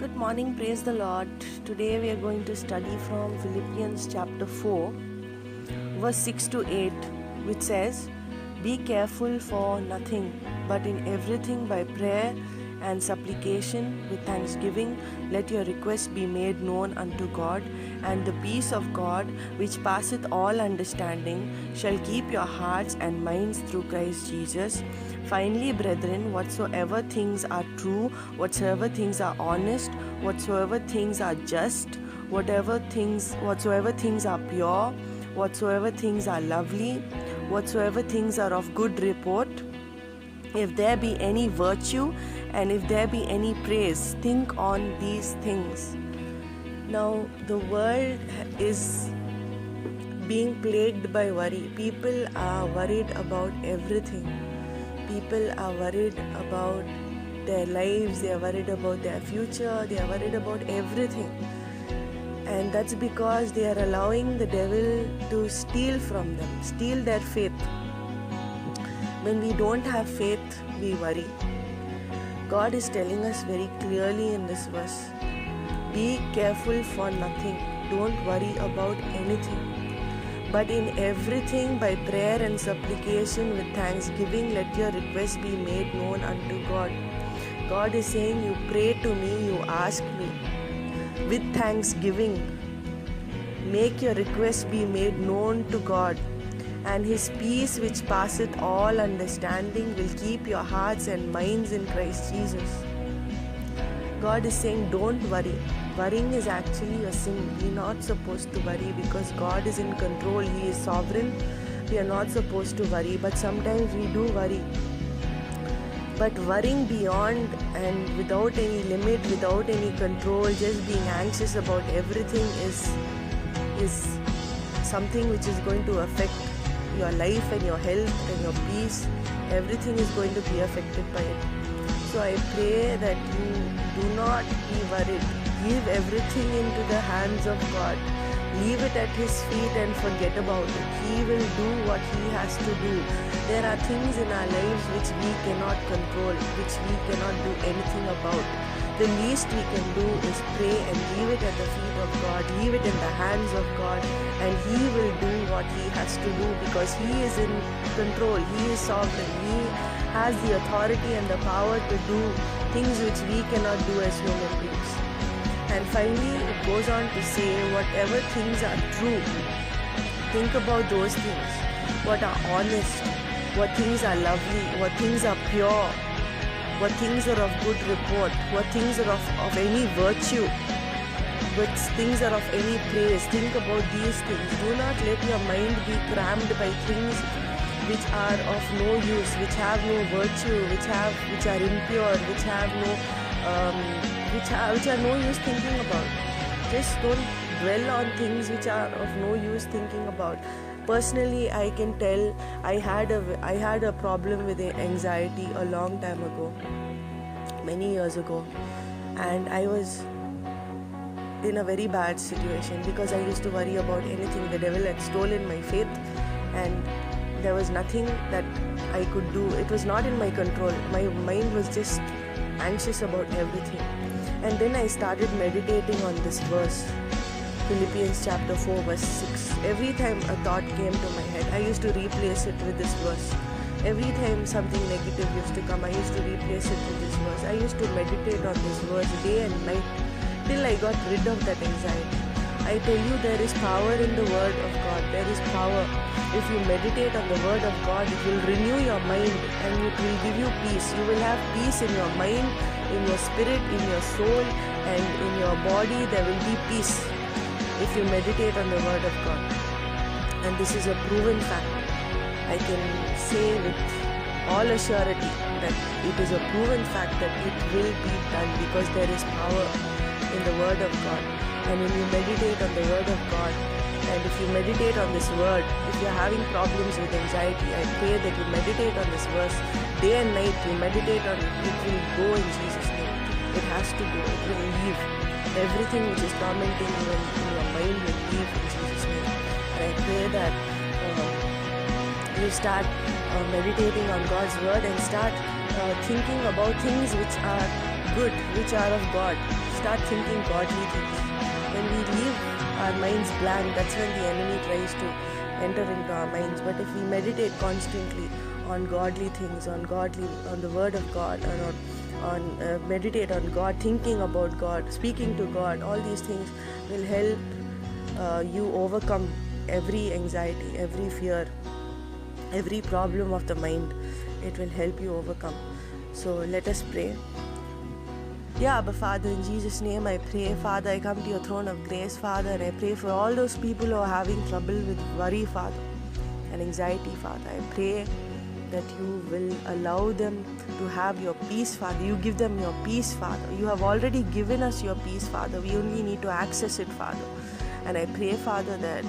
Good morning, praise the Lord. Today we are going to study from Philippians chapter 4, verse 6 to 8, which says, Be careful for nothing, but in everything by prayer and supplication with thanksgiving, let your requests be made known unto God, and the peace of God, which passeth all understanding, shall keep your hearts and minds through Christ Jesus. Finally, brethren, whatsoever things are true, whatsoever things are honest, whatsoever things are just, whatsoever things are pure, whatsoever things are lovely, whatsoever things are of good report, if there be any virtue and if there be any praise, think on these things. Now, the world is being plagued by worry. People are worried about everything. People are worried about their lives, they are worried about their future, they are worried about everything. And that's because they are allowing the devil to steal from them, steal their faith. When we don't have faith, we worry. God is telling us very clearly in this verse, be careful for nothing, don't worry about anything. But in everything by prayer and supplication with thanksgiving, let your requests be made known unto God. God is saying, you pray to me, you ask me. With thanksgiving, make your requests be made known to God. And His peace which passeth all understanding will keep your hearts and minds in Christ Jesus. God is saying, don't worry. Worrying is actually a sin. We are not supposed to worry because God is in control. He is sovereign. We are not supposed to worry, but sometimes we do worry. But worrying beyond and without any limit, without any control, just being anxious about everything is something which is going to affect your life and your health and your peace. Everything is going to be affected by it. So I pray that you do not be worried. Give everything into the hands of God. Leave it at His feet and forget about it. He will do what He has to do. There are things in our lives which we cannot control, which we cannot do anything about. The least we can do is pray and leave it at the feet of God, leave it in the hands of God, and He will do what He has to do because He is in control, He is sovereign, He has the authority and the power to do things which we cannot do as human beings. And finally, it goes on to say, whatever things are true, think about those things. What are honest, what things are lovely, what things are pure, what things are of good report, what things are of any virtue, what things are of any praise. Think about these things. Do not let your mind be crammed by things which are of no use, which have no virtue, which are impure, which have no which are no use thinking about. Just don't dwell on things which are of no use thinking about. Personally, I can tell I had a problem with anxiety a long time ago, many years ago, and I was in a very bad situation because I used to worry about anything. The devil had stolen my faith and there was nothing that I could do. It was not in my control. My mind was just anxious about everything. And then I started meditating on this verse, Philippians chapter 4 verse 6. Every time a thought came to my head, I used to replace it with this verse. Every time something negative used to come, I used to replace it with this verse. I used to meditate on this verse day and night till I got rid of that anxiety. I tell you, there is power in the Word of God. There is power. If you meditate on the Word of God, it will renew your mind and it will give you peace. You will have peace in your mind, in your spirit, in your soul, and in your body. There will be peace if you meditate on the Word of God. And this is a proven fact. I can say with all assurity that it is a proven fact that it will be done because there is power in the Word of God. And when you meditate on the Word of God, and if you meditate on this Word, if you are having problems with anxiety, I pray that you meditate on this verse day and night. You meditate on it, it will go in Jesus' name. It has to go, it will leave. Everything which is tormenting you in your mind will leave in Jesus' name. And I pray that you start meditating on God's Word and start thinking about things which are good, which are of God. start thinking godly things. When we leave our minds blank, that's when the enemy tries to enter into our minds. But if we meditate constantly on godly things, on the word of God, and on meditate on God, thinking about God, speaking to God, all these things will help you overcome every anxiety, every fear, every problem of the mind. It will help you overcome. So let us pray. Yeah, Abba Father, in Jesus' name I pray. Father, I come to your throne of grace, Father, and I pray for all those people who are having trouble with worry, Father, and anxiety, Father. I pray that you will allow them to have your peace, Father. You give them your peace, Father. You have already given us your peace, Father. We only need to access it, Father. And I pray, Father, that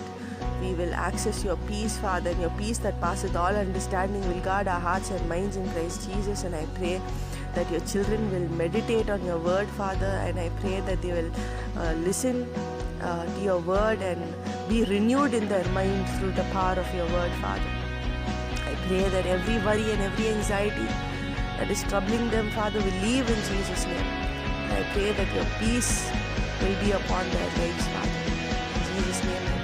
we will access your peace, Father, and your peace that passeth all understanding will guard our hearts and minds in Christ Jesus. And I pray that your children will meditate on your word, Father, and I pray that they will listen to your word and be renewed in their mind through the power of your word, Father. I pray that every worry and every anxiety that is troubling them, Father, will leave in Jesus' name. And I pray that your peace will be upon their lives, Father. In Jesus' name I pray.